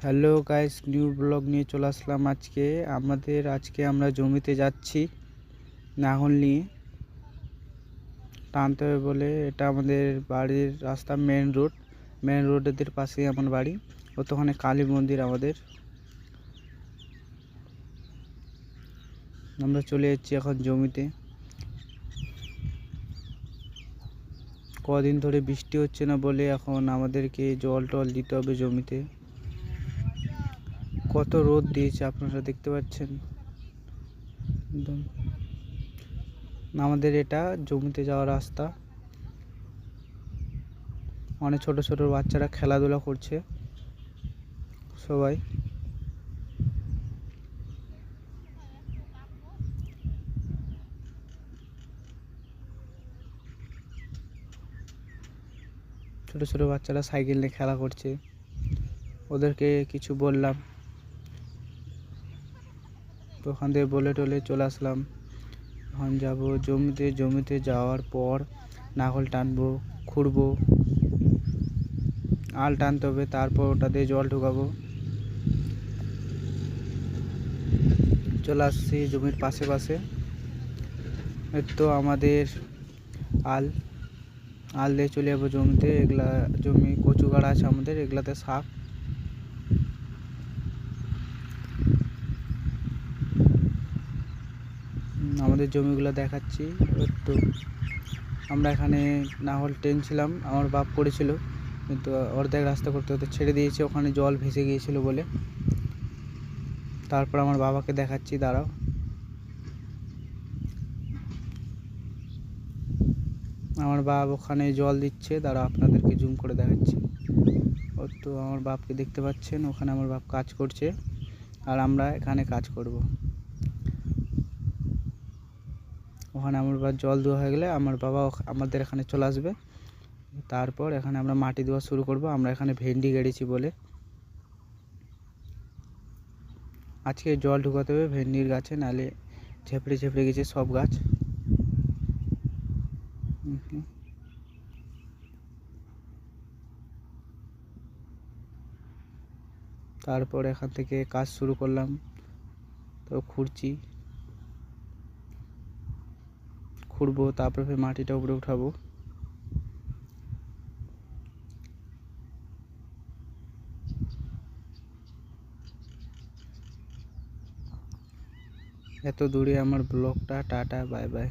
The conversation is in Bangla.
হ্যালো গাইস, নিউ ব্লগ নিয়ে চলে আসলাম। আজকে আমরা জমিতে যাচ্ছি নাঙল নিয়ে টানতে হবে বলে। এটা আমাদের বাড়ির রাস্তা, মেন রোডের পাশেই আমার বাড়ি। ওখানে কালী মন্দির আমাদের। আমরা চলে যাচ্ছি এখন জমিতে। কদিন ধরে বৃষ্টি হচ্ছে না বলে এখন আমাদেরকে জল টল দিতে হবে জমিতে। কত রোদ দিয়েছে আপনারা দেখতে পাচ্ছেন। একদম আমাদের এটা জমিতে যাওয়ার রাস্তা। অনেক ছোট ছোট বাচ্চারা খেলাধুলা করছে সবাই। ছোট ছোট বাচ্চারা সাইকেল নিয়ে খেলা করছে। ওদেরকে কিছু বললাম, তো ওখান থেকে বলে টলে চলে আসলাম। এখন যাব জমিতে যাওয়ার পর নাঙল টানবো, খুঁড়বো, আল টানতে হবে, তারপর ওটা দিয়ে জল ঢুকাবো। চলে আসছি জমির পাশে। তো আমাদের আল দিয়ে চলে যাবো জমিতে। এগুলা জমি কচু গাড়া আছে আমাদের, এগুলাতে শাক। আমাদের জমিগুলো দেখাচ্ছি। তো আমরা এখানে নাঙল টেনছিলাম, আমার বাপ করেছিল, কিন্তু অর্ধেক রাস্তা করতে ছেড়ে দিয়েছে, ওখানে জল ভেসে গিয়েছিল বলে। তারপর আমার বাবাকে দেখাচ্ছি, দাঁড়াও। আমার বাপ ওখানে জল দিচ্ছে, দাঁড়াও আপনাদেরকে জুম করে দেখাচ্ছি। তো আমার বাপকে দেখতে পাচ্ছেন, ওখানে আমার বাপ কাজ করছে আর আমরা এখানে কাজ করব। ওখানে আমার বাবা জল দেওয়া হয়ে গেলে আমার বাবা আমাদের এখানে চলে আসবে। তারপর এখানে আমরা মাটি দেওয়া শুরু করব। আমরা এখানে ভেন্ডি গেড়েছি বলে আজকে জল ঢুকাতে হবে ভেন্ডির গাছে, নালে ঝেপড়ে গেছে সব গাছ। তারপর এখান থেকে কাজ শুরু করলাম। তো খুঁড়বো, তারপর ফের মাটিটা উপরে উঠাবো। এত দূরে আমার ব্লগটা। Tata, bye bye.